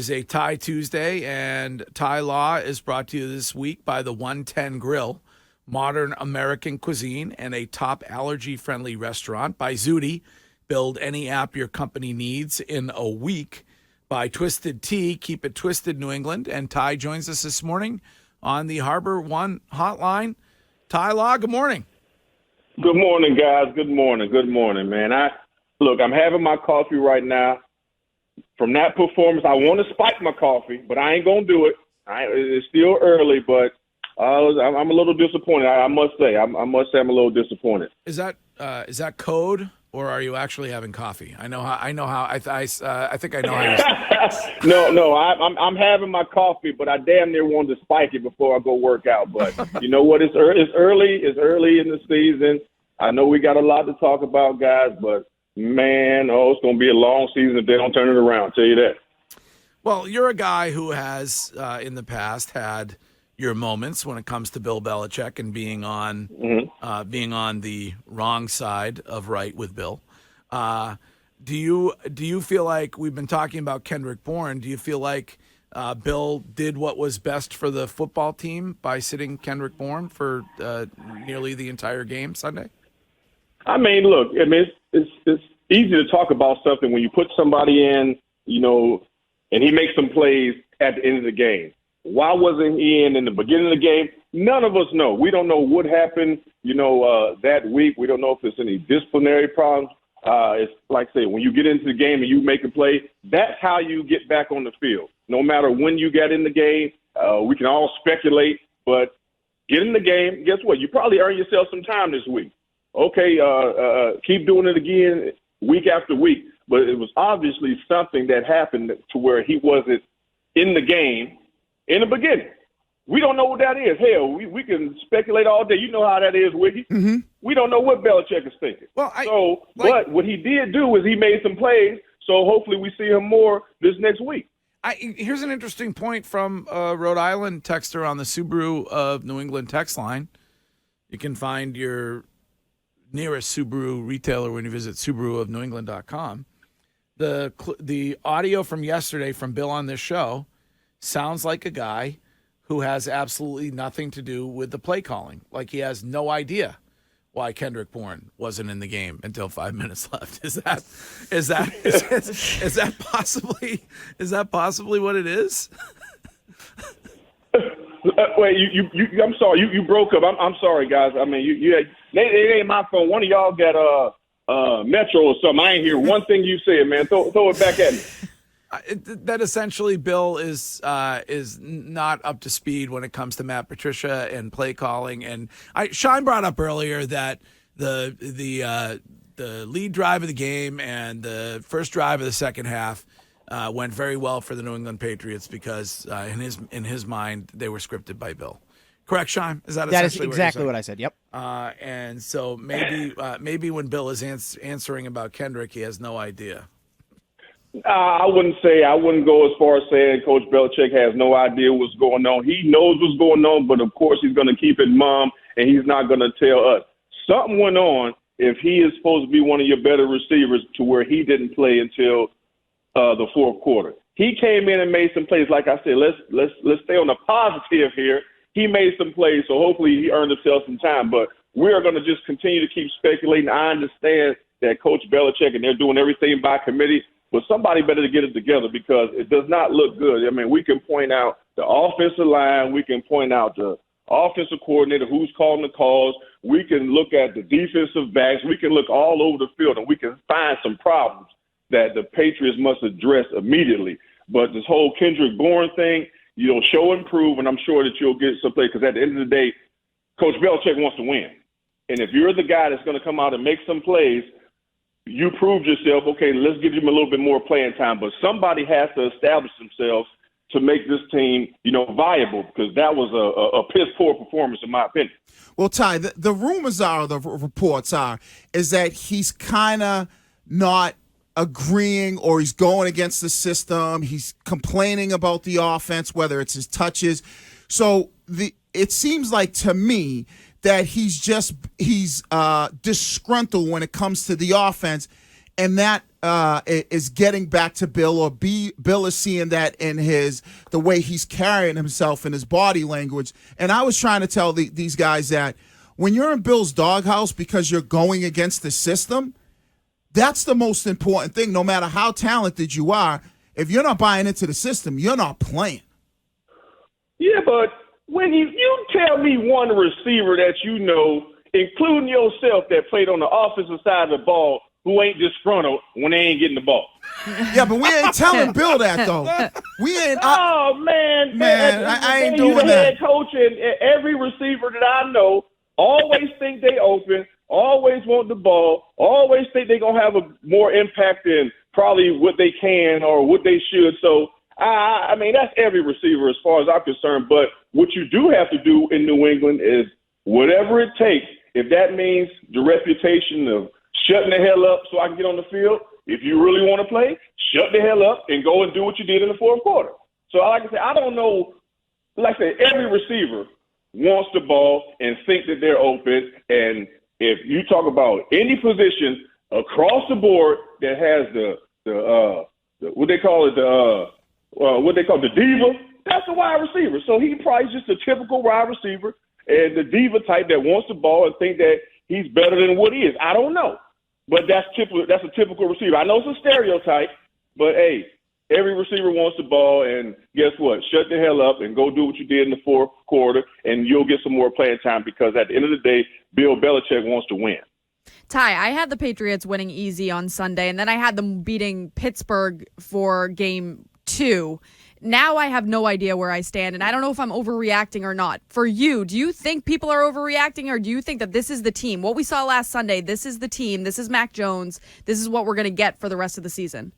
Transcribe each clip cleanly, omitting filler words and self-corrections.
Is a Thai Tuesday, and Thai Law is brought to you this week by the 110 Grill, modern American cuisine and a top allergy-friendly restaurant. By Zudi, build any app your company needs in a week. By Twisted Tea, keep it twisted, New England. And Ty joins us this morning on the Harbor One hotline. Ty Law, good morning. Good morning, guys. Good morning, man. I'm having my coffee right now. From that performance, I want to spike my coffee, but I ain't gonna do it. It's still early, but I'm a little disappointed. I must say, I'm a little disappointed. Is that code, or are you actually having coffee? I think I know how. No. I'm having my coffee, but I damn near wanted to spike it before I go work out. But you know what? It's early. It's early in the season. I know we got a lot to talk about, guys, but man, it's going to be a long season if they don't turn it around. I'll tell you that. Well, you're a guy who has, in the past, had your moments when it comes to Bill Belichick and being on the wrong side of right with Bill. Do you feel like we've been talking about Kendrick Bourne? Do you feel like Bill did what was best for the football team by sitting Kendrick Bourne for nearly the entire game Sunday? I mean, look, it's easy to talk about something when you put somebody in, and he makes some plays at the end of the game. Why wasn't he in the beginning of the game? None of us know. We don't know what happened, that week. We don't know if there's any disciplinary problems. It's like I say, when you get into the game and you make a play, that's how you get back on the field. No matter when you got in the game, we can all speculate, but get in the game. Guess what? You probably earn yourself some time this week. Okay, keep doing it again week after week. But it was obviously something that happened to where he wasn't in the game in the beginning. We don't know what that is. Hell, we can speculate all day. You know how that is, Wiggy. Mm-hmm. We don't know what Belichick is thinking. But what he did do is he made some plays, so hopefully we see him more this next week. Here's an interesting point from a Rhode Island texter on the Subaru of New England text line. You can find your nearest Subaru retailer when you visit SubaruofNewEngland.com. The audio from yesterday from Bill on this show sounds like a guy who has absolutely nothing to do with the play calling. Like he has no idea why Kendrick Bourne wasn't in the game until 5 minutes left. Is that possibly what it is? Wait, I'm sorry. You broke up. I'm sorry, guys. I mean, it ain't my phone. One of y'all got Metro or something. I ain't hear one thing you said, man. Throw it back at me. That essentially Bill is not up to speed when it comes to Matt Patricia and play calling. And Shine brought up earlier that the lead drive of the game and the first drive of the second half went very well for the New England Patriots because in his mind they were scripted by Bill. Correct, Shine? That is exactly what I said. Yep. And so maybe when Bill is answering about Kendrick, he has no idea. I wouldn't go as far as saying Coach Belichick has no idea what's going on. He knows what's going on, but of course he's going to keep it mum, and he's not going to tell us. Something went on if he is supposed to be one of your better receivers to where he didn't play until the fourth quarter. He came in and made some plays. Like I said, let's stay on the positive here. He made some plays, so hopefully he earned himself some time. But we are going to just continue to keep speculating. I understand that Coach Belichick and they're doing everything by committee. But somebody better to get it together because it does not look good. I mean, we can point out the offensive line. We can point out the offensive coordinator, who's calling the calls. We can look at the defensive backs. We can look all over the field, and we can find some problems that the Patriots must address immediately. But this whole Kendrick Bourne thing, show and prove, and I'm sure that you'll get some play because at the end of the day, Coach Belichick wants to win. And if you're the guy that's going to come out and make some plays, you proved yourself, okay, let's give him a little bit more playing time. But somebody has to establish themselves to make this team, viable because that was a piss-poor performance in my opinion. Well, Ty, the rumors are, the reports are, is that he's kind of not agreeing or he's going against the system. He's complaining about the offense, whether it's his touches. So it seems like to me that he's disgruntled when it comes to the offense, and that is getting back to Bill, or Bill is seeing that in the way he's carrying himself and his body language. And I was trying to tell these guys that when you're in Bill's doghouse because you're going against the system, that's the most important thing. No matter how talented you are, if you're not buying into the system, you're not playing. Yeah, but when you tell me one receiver that you know, including yourself, that played on the offensive side of the ball, who ain't disgruntled when they ain't getting the ball. Yeah, but we ain't telling Bill that, though. We ain't. Man, I ain't doing doing the that. head coach, and every receiver that I know always think they open, always want the ball, always think they're going to have a more impact than probably what they can or what they should. So, I mean, that's every receiver as far as I'm concerned. But what you do have to do in New England is whatever it takes. If that means the reputation of shutting the hell up so I can get on the field, if you really want to play, shut the hell up and go and do what you did in the fourth quarter. So, like I said, I don't know. Like I said, every receiver wants the ball and think that they're open. And if you talk about any position across the board that has the what they call the diva, that's a wide receiver. So he probably just a typical wide receiver and the diva type that wants the ball and think that he's better than what he is. I don't know, but that's a typical receiver. I know it's a stereotype, but hey, every receiver wants the ball, and guess what? Shut the hell up and go do what you did in the fourth quarter, and you'll get some more playing time because at the end of the day, Bill Belichick wants to win. Ty, I had the Patriots winning easy on Sunday, and then I had them beating Pittsburgh for game 2. Now I have no idea where I stand, and I don't know if I'm overreacting or not. For you, do you think people are overreacting, or do you think that this is the team? What we saw last Sunday, this is the team, this is Mac Jones, this is what we're going to get for the rest of the season?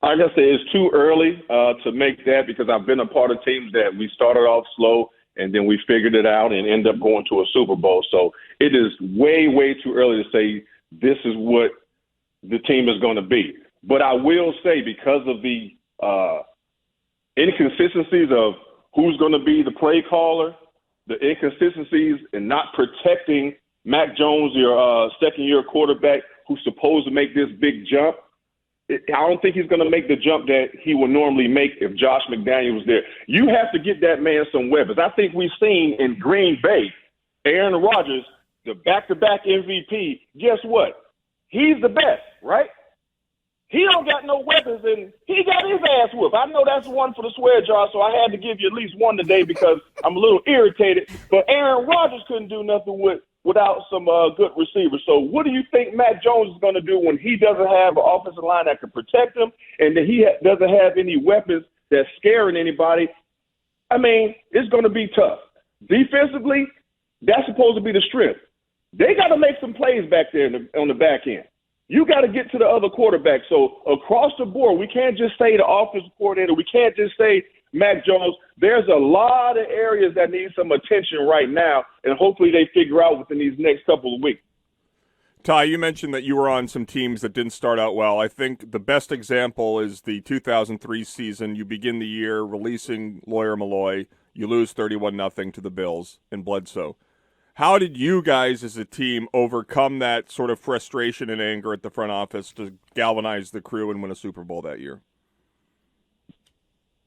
Like I said, it's too early to make that because I've been a part of teams that we started off slow and then we figured it out and end up going to a Super Bowl. So it is way, way too early to say this is what the team is going to be. But I will say because of the inconsistencies of who's going to be the play caller, the inconsistencies in not protecting Mac Jones, your second-year quarterback who's supposed to make this big jump, I don't think he's going to make the jump that he would normally make if Josh McDaniels was there. You have to get that man some weapons. I think we've seen in Green Bay, Aaron Rodgers, the back-to-back MVP, guess what? He's the best, right? He don't got no weapons, and he got his ass whooped. I know that's one for the swear jar, so I had to give you at least one today because I'm a little irritated. But Aaron Rodgers couldn't do nothing without some good receivers. So what do you think Mac Jones is going to do when he doesn't have an offensive line that can protect him and that he doesn't have any weapons that's scaring anybody? I mean, it's going to be tough. Defensively, that's supposed to be the strength. They got to make some plays back there on the back end. You got to get to the other quarterback. So across the board, we can't just say the offensive coordinator. We can't just say Mac Jones. There's a lot of areas that need some attention right now, and hopefully they figure out within these next couple of weeks. Ty, you mentioned that you were on some teams that didn't start out well. I think the best example is the 2003 season. You begin the year releasing Lawyer Malloy. You lose 31-0 to the Bills in Bledsoe. How did you guys as a team overcome that sort of frustration and anger at the front office to galvanize the crew and win a Super Bowl that year?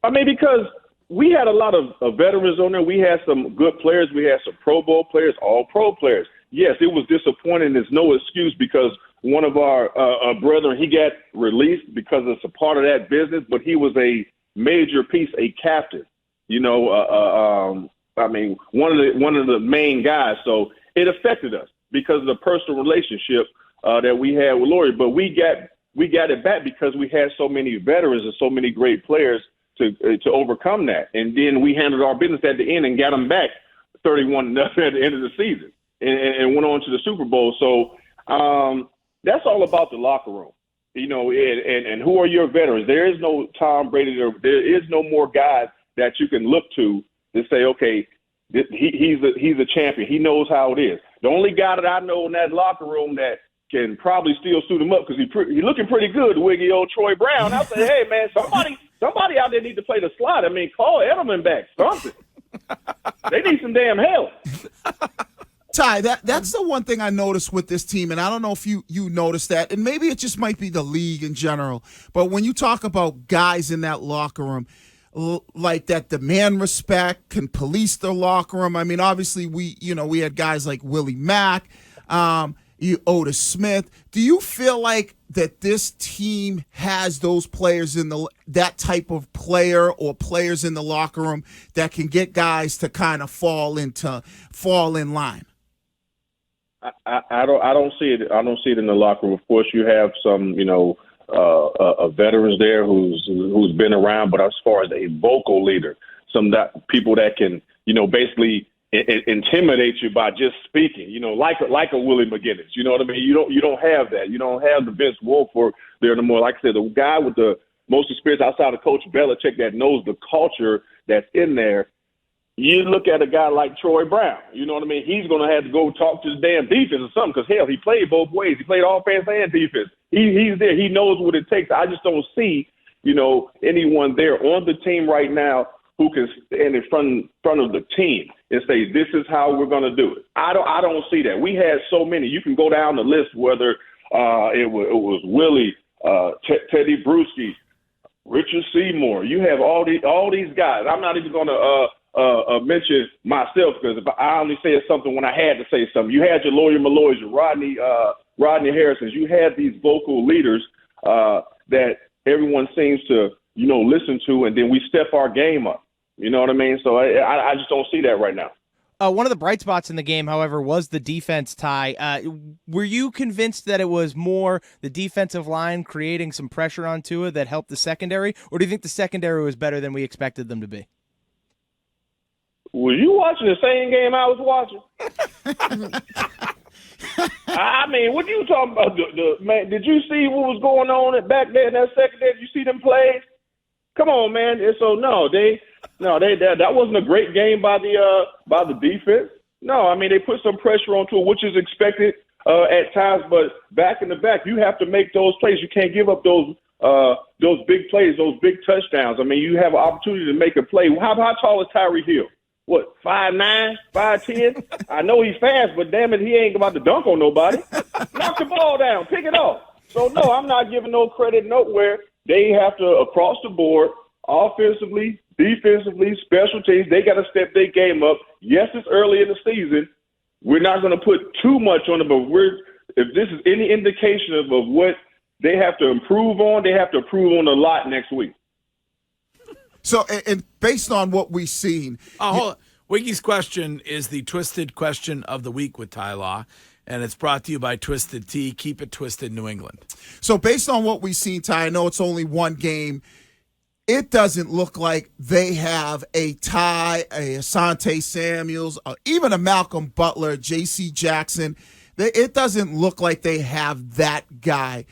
I mean, because we had a lot of veterans on there. We had some good players. We had some Pro Bowl players, all pro players. Yes, it was disappointing. There's no excuse because one of our brethren, he got released because it's a part of that business, but he was a major piece, a captain, I mean, one of the main guys. So it affected us because of the personal relationship that we had with Laurie. But we got it back because we had so many veterans and so many great players to overcome that. And then we handled our business at the end and got them back 31-0 at the end of the season and went on to the Super Bowl. So that's all about the locker room, and who are your veterans? There is no Tom Brady. There is no more guys that you can look to say, okay, he's a champion. He knows how it is. The only guy that I know in that locker room that can probably still suit him up because he's looking pretty good, wiggy old Troy Brown. I say, hey, man, somebody out there need to play the slot. I mean, call Edelman back, something. They need some damn help. Ty, that's the one thing I noticed with this team, and I don't know if you noticed that, and maybe it just might be the league in general, but when you talk about guys in that locker room, like that demand respect, can police their locker room. I mean, obviously we had guys like Willie Mack, Otis Smith. Do you feel like that this team has those players that type of player or players in the locker room that can get guys to kind of fall in line? I don't see it. I don't see it in the locker room. Of course, you have some, veterans there who's been around, but as far as a vocal leader, people that can, basically intimidate you by just speaking, like a Willie McGinnis. You know what I mean? You don't have that. You don't have the Vince Wilfork there no more. Like I said, the guy with the most experience outside of Coach Belichick that knows the culture that's in there. You look at a guy like Troy Brown, you know what I mean? He's going to have to go talk to his damn defense or something because, hell, he played both ways. He played offense and defense. He's there. He knows what it takes. I just don't see, anyone there on the team right now who can stand in front of the team and say, this is how we're going to do it. I don't see that. We had so many. You can go down the list, whether it was Willie, Teddy Bruschi, Richard Seymour. You have all these guys. I'm not even going to mention myself because I only said something when I had to say something. You had your Lawyer Malloys, your Rodney Harrisons. You had these vocal leaders that everyone seems to, listen to, and then we step our game up. You know what I mean? So I just don't see that right now. One of the bright spots in the game, however, was the defense, Ty. Were you convinced that it was more the defensive line creating some pressure on Tua that helped the secondary, or do you think the secondary was better than we expected them to be? Were you watching the same game I was watching? I mean, what are you talking about? Man, did you see what was going on back there in that secondary? Did you see them plays? Come on, man. So that wasn't a great game by the defense. No, I mean they put some pressure onto it, which is expected at times. But back in the back, you have to make those plays. You can't give up those big plays, those big touchdowns. I mean, you have an opportunity to make a play. How tall is Tyreek Hill? What, 5'9", 5'10"? I know he's fast, but damn it, he ain't about to dunk on nobody. Knock the ball down, pick it up. So, no, I'm not giving no credit nowhere. They have to, across the board, offensively, defensively, special teams, they got to step their game up. Yes, it's early in the season. We're not going to put too much on it, but if this is any indication of what they have to improve on, they have to improve on a lot next week. So, and based on what we've seen. Hold on. Wiggy's question is the twisted question of the week with Ty Law, and it's brought to you by Twisted Tea. Keep it twisted, New England. So, based on what we've seen, Ty, I know it's only one game. It doesn't look like they have a Ty, a Asante Samuels, or even a Malcolm Butler, J.C. Jackson. It doesn't look like they have that guy.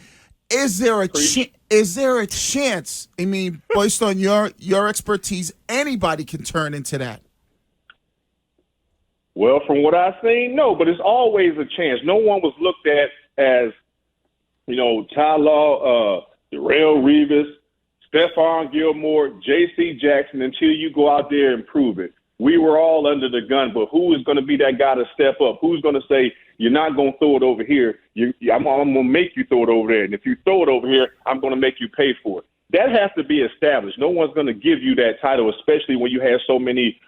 Is there a chance? I mean, based on your expertise, anybody can turn into that. Well, from what I've seen, no, but it's always a chance. No one was looked at as, Ty Law, Darrelle Revis, Stephon Gilmore, J.C. Jackson until you go out there and prove it. We were all under the gun, but who is going to be that guy to step up? Who's going to say, you're not going to throw it over here. I'm going to make you throw it over there. And if you throw it over here, I'm going to make you pay for it. That has to be established. No one's going to give you that title, especially when you have so many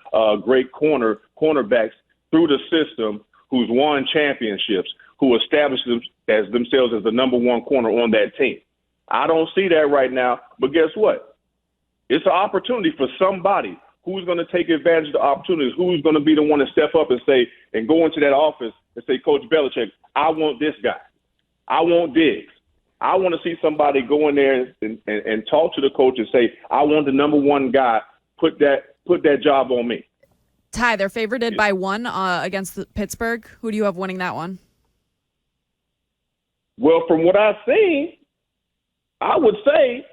great cornerbacks through the system who's won championships, who established themselves as the number one corner on that team. I don't see that right now. But guess what? It's an opportunity for somebody. Who's going to take advantage of the opportunities? Who's going to be the one to step up and say and go into that office and say, Coach Belichick, I want this guy. I want Diggs. I want to see somebody go in there and talk to the coach and say, I want the number one guy. Put that job on me. Ty, they're favorited by one against Pittsburgh. Who do you have winning that one? Well, from what I've seen, I would say,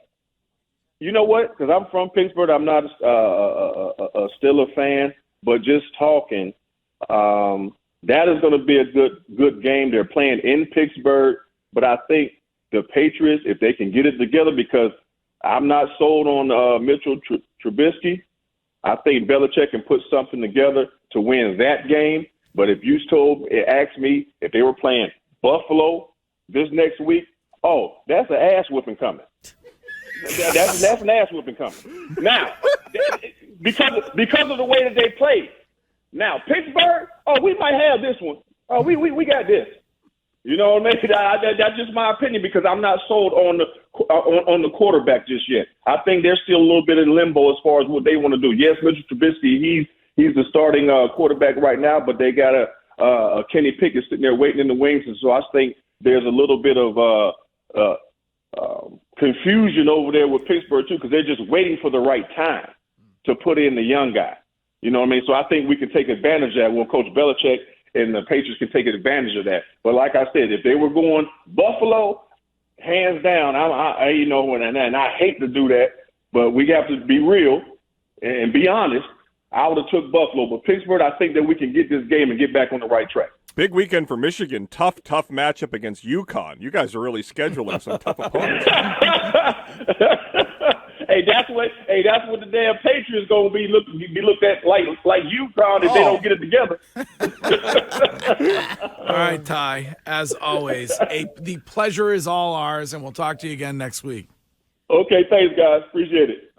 you know what? Because I'm from Pittsburgh, I'm not a Steelers fan, but just talking, that is going to be a good game. They're playing in Pittsburgh, but I think the Patriots, if they can get it together, because I'm not sold on Mitchell Trubisky. I think Belichick can put something together to win that game. But if you asked me if they were playing Buffalo this next week, oh, that's an ass whipping coming. That's an ass whipping coming. Now, because of the way that they played. Now, Pittsburgh, oh, we might have this one. Oh, we got this. You know what I mean? That's just my opinion because I'm not sold on the quarterback just yet. I think they're still a little bit in limbo as far as what they want to do. Yes, Mitchell Trubisky, he's the starting quarterback right now, but they got a Kenny Pickett sitting there waiting in the wings, and so I think there's a little bit of confusion over there with Pittsburgh too because they're just waiting for the right time to put in the young guy. You know what I mean? So I think we can take advantage of that. Well, Coach Belichick and the Patriots can take advantage of that. But like I said, if they were going Buffalo, hands down, and I hate to do that, but we have to be real and be honest. I would have took Buffalo, but Pittsburgh, I think that we can get this game and get back on the right track. Big weekend for Michigan. Tough matchup against UConn. You guys are really scheduling some tough opponents. Hey, that's what the damn Patriots gonna be looked at like UConn if they don't get it together. All right, Ty. As always, the pleasure is all ours, and we'll talk to you again next week. Okay, thanks, guys. Appreciate it.